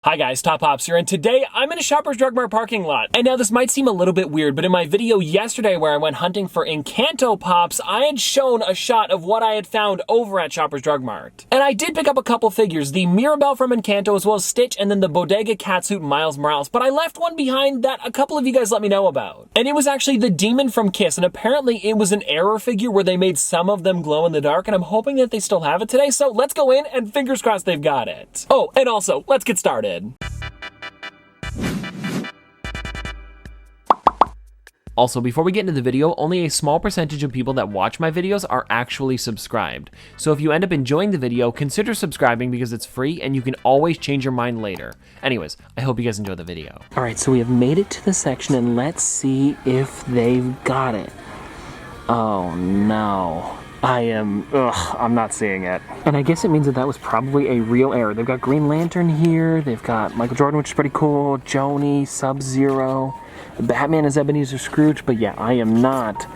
Hi guys, Top Pops here, and today I'm in a Shoppers Drug Mart parking lot. And now this might seem a little bit weird, but in my video yesterday where I went hunting for Encanto Pops, I had shown a shot of what I had found over at Shoppers Drug Mart. And I did pick up a couple figures, the Mirabelle from Encanto as well as Stitch, and then the Bodega Catsuit Miles Morales, but I left one behind that a couple of you guys let me know about. And it was actually the Demon from Kiss, and apparently it was an error figure where they made some of them glow in the dark, and I'm hoping that they still have it today, so let's go in and fingers crossed they've got it. Oh, and also, let's get started. Also, before we get into the video, only a small percentage of people that watch my videos are actually subscribed. So if you end up enjoying the video, consider subscribing because it's free and you can always change your mind later. Anyways, I hope you guys enjoy the video. All right, so we have made it to the section and let's see if they've got it. Oh no. I'm not seeing it. And I guess it means that that was probably a real error. They've got Green Lantern here, they've got Michael Jordan, which is pretty cool, Joni, Sub-Zero, Batman as Ebenezer Scrooge, but yeah, I am not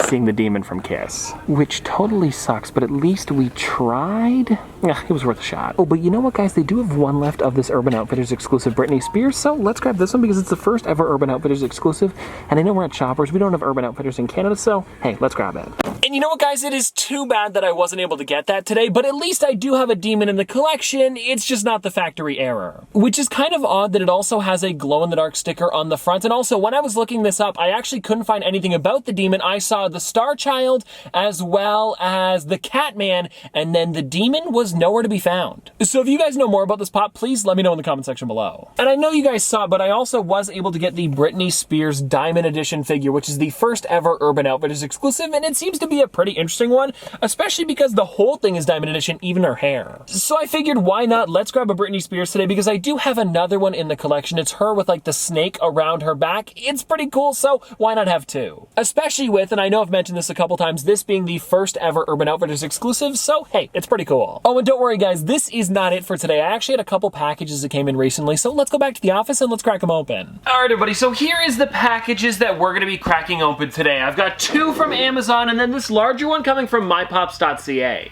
seeing the Demon from Kiss. Which totally sucks, but at least we tried. Yeah, it was worth a shot. Oh, but you know what, guys? They do have one left of this Urban Outfitters exclusive Britney Spears, so let's grab this one because it's the first ever Urban Outfitters exclusive, and I know we're at Shoppers. We don't have Urban Outfitters in Canada, so hey, let's grab it. And you know what, guys? It is too bad that I wasn't able to get that today, but at least I do have a Demon in the collection. It's just not the factory error. Which is kind of odd that it also has a glow-in-the-dark sticker on the front, and also when I was looking this up, I actually couldn't find anything about the Demon. I saw the Star Child as well as the Catman, and then the Demon was nowhere to be found. So if you guys know more about this pop, please let me know in the comment section below. And I know you guys saw it, but I also was able to get the Britney Spears Diamond Edition figure, which is the first ever Urban Outfitters exclusive, and it seems to be a pretty interesting one, especially because the whole thing is Diamond Edition, even her hair. So I figured, why not? Let's grab a Britney Spears today, because I do have another one in the collection. It's her with like the snake around her back. It's pretty cool, so why not have two? Especially with, and I know I've mentioned this a couple times, this being the first ever Urban Outfitters exclusive, so hey, it's pretty cool. Oh, and don't worry guys, this is not it for today. I actually had a couple packages that came in recently, so let's go back to the office and let's crack them open. All right, everybody, so here is the packages that we're gonna be cracking open today. I've got two from Amazon and then this larger one coming from mypops.ca.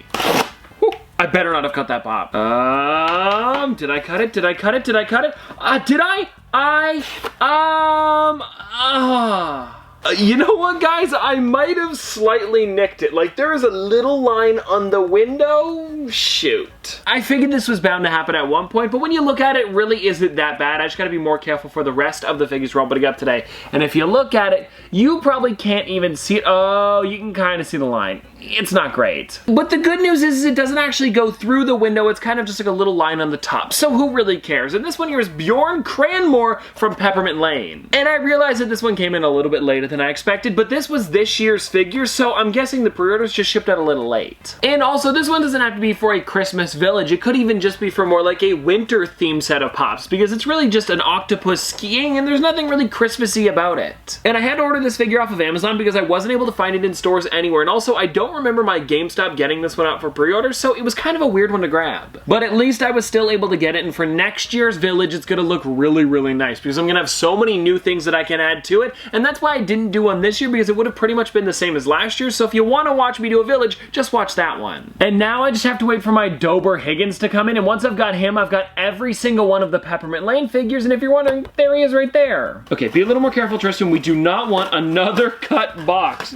I better not have cut that pop. Did I cut it? Did I cut it? Did I cut it? Did I? You know what, guys? I might have slightly nicked it. Like, there is a little line on the window. Shoot. I figured this was bound to happen at one point, but when you look at it, really isn't that bad. I just gotta be more careful for the rest of the figures we're opening up today. And if you look at it, you probably can't even see it. Oh, you can kind of see the line. It's not great. But the good news is it doesn't actually go through the window. It's kind of just like a little line on the top. So who really cares? And this one here is Bjorn Kranmore from Peppermint Lane. And I realized that this one came in a little bit later than I expected, but this was this year's figure, so I'm guessing the pre-orders just shipped out a little late. And also, this one doesn't have to be for a Christmas village. It could even just be for more like a winter themed set of pops, because it's really just an octopus skiing and there's nothing really Christmassy about it. And I had to order this figure off of Amazon because I wasn't able to find it in stores anywhere. And also, I don't remember my GameStop getting this one out for pre-order, so it was kind of a weird one to grab. But at least I was still able to get it, and for next year's village, it's gonna look really, really nice because I'm gonna have so many new things that I can add to it, and that's why I didn't do one this year, because it would have pretty much been the same as last year. So if you want to watch me do a village, just watch that one. And now I just have to wait for my Dober Higgins to come in, and once I've got him, I've got every single one of the Peppermint Lane figures, and if you're wondering, there he is right there. Okay, be a little more careful, Tristan. We do not want another cut box.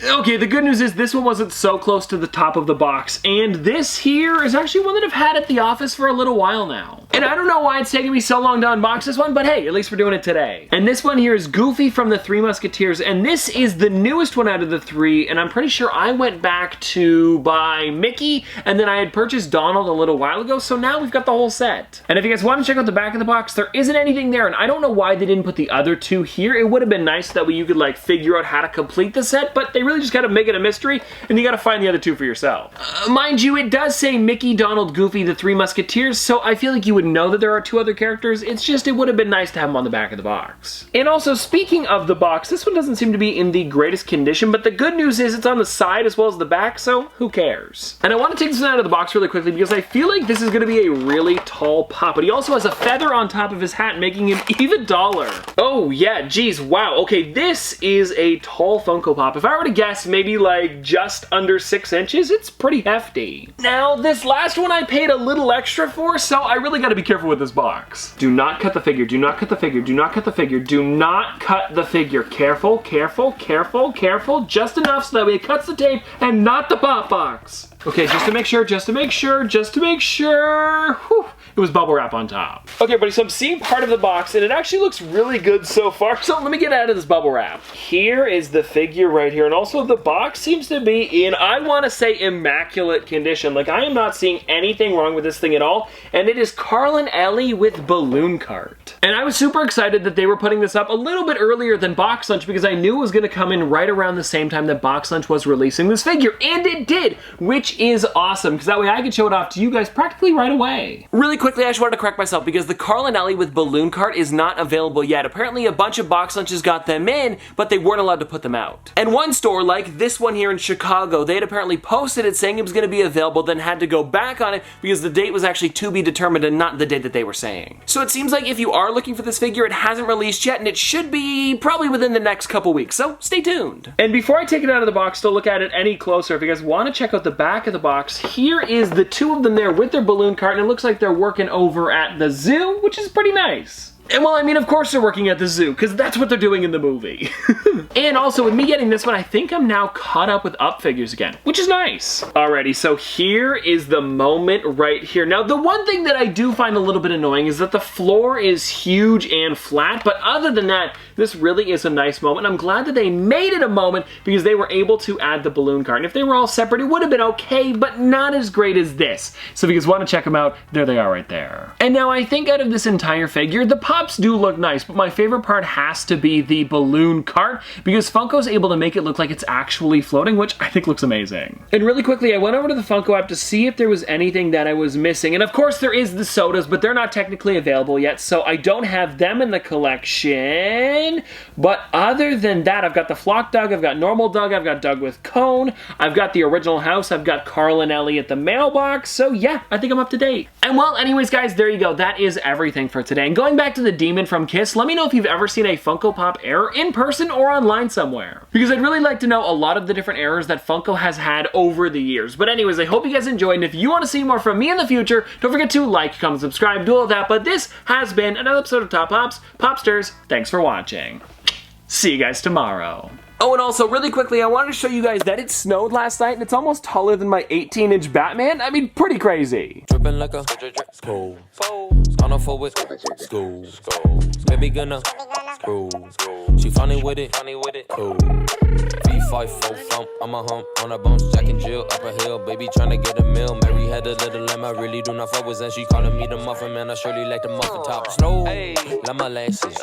Okay, the good news is this one wasn't so close to the top of the box, and this here is actually one that I've had at the office for a little while now. And I don't know why it's taking me so long to unbox this one, but hey, at least we're doing it today. And this one here is Goofy from the Three Musketeers, and this is the newest one out of the three, and I'm pretty sure I went back to buy Mickey, and then I had purchased Donald a little while ago, so now we've got the whole set. And if you guys want to check out the back of the box, there isn't anything there, and I don't know why they didn't put the other two here. It would have been nice, that way you could like figure out how to complete the set, but they really just gotta make it a mystery, and you gotta find the other two for yourself. Mind you, it does say Mickey, Donald, Goofy, the Three Musketeers, so I feel like you would know that there are two other characters. It's just, it would have been nice to have them on the back of the box. And also, speaking of the box, this one doesn't seem to be in the greatest condition, but the good news is it's on the side as well as the back, so who cares? And I want to take this one out of the box really quickly because I feel like this is gonna be a really tall pop, but he also has a feather on top of his hat, making him even taller. Oh yeah, geez, wow. Okay, this is a tall Funko Pop. If I were to guess, maybe like just under 6 inches, it's pretty hefty. Now, this last one I paid a little extra for, so I really gotta be careful with this box. Do not cut the figure, do not cut the figure, do not cut the figure, do not cut the figure. Careful, careful, careful, careful, just enough so that way it cuts the tape and not the pop box. Okay, just to make sure, just to make sure, just to make sure. Whew, it was bubble wrap on top. Okay, buddy, so I'm seeing part of the box, and it actually looks really good so far, so let me get out of this bubble wrap. Here is the figure right here, and also the box seems to be in, I want to say, immaculate condition. Like, I am not seeing anything wrong with this thing at all, and it is Carl and Ellie with Balloon Cart. And I was super excited that they were putting this up a little bit earlier than Box Lunch, because I knew it was going to come in right around the same time that Box Lunch was releasing this figure, and it did, which is awesome, because that way I can show it off to you guys practically right away. Really quickly, I just wanted to correct myself, because the Carl and Ellie with Balloon Cart is not available yet. Apparently a bunch of Box Lunches got them in, but they weren't allowed to put them out. And one store, like this one here in Chicago, they had apparently posted it saying it was going to be available, then had to go back on it because the date was actually to be determined and not the date that they were saying. So it seems like if you are looking for this figure, it hasn't released yet, and it should be probably within the next couple weeks, so stay tuned. And before I take it out of the box to look at it any closer, if you guys want to check out the back of the box, here is the two of them there with their balloon cart, and it looks like they're working over at the zoo, which is pretty nice. And well, I mean, of course they're working at the zoo, because that's what they're doing in the movie. And also, with me getting this one, I think I'm now caught up with Up figures again, which is nice. Alrighty, so here is the moment right here. Now, the one thing that I do find a little bit annoying is that the floor is huge and flat, but other than that, this really is a nice moment. I'm glad that they made it a moment because they were able to add the balloon cart. And if they were all separate, it would have been okay, but not as great as this. So if you guys want to check them out, there they are right there. And now I think out of this entire figure, the pops do look nice, but my favorite part has to be the balloon cart because Funko's able to make it look like it's actually floating, which I think looks amazing. And really quickly, I went over to the Funko app to see if there was anything that I was missing. And of course there is the sodas, but they're not technically available yet, so I don't have them in the collection. But other than that, I've got the Flock Doug, I've got Normal Doug, I've got Doug with Cone, I've got the original house, I've got Carl and Ellie at the mailbox, so yeah, I think I'm up to date. And well, anyways guys, there you go. That is everything for today. And going back to the Demon from Kiss, let me know if you've ever seen a Funko Pop error in person or online somewhere. Because I'd really like to know a lot of the different errors that Funko has had over the years. But anyways, I hope you guys enjoyed, and if you want to see more from me in the future, don't forget to like, comment, subscribe, do all that. But this has been another episode of Top Pops. Popsters, thanks for watching. See you guys tomorrow. Oh, and also, really quickly, I wanted to show you guys that it snowed last night, and it's almost taller than my 18-inch Batman. I mean, pretty crazy. Dripping like a school. On a forward school. Baby gonna screw. She funny with it. Cool. V5 full thump. I'm a hump on a bones. Jack and Jill up a hill. Baby tryna get a meal. Mary had a little lamb. I really do not fuck with, and she calling me the muffin man. I surely like the muffin top. Slow. Like my lashes.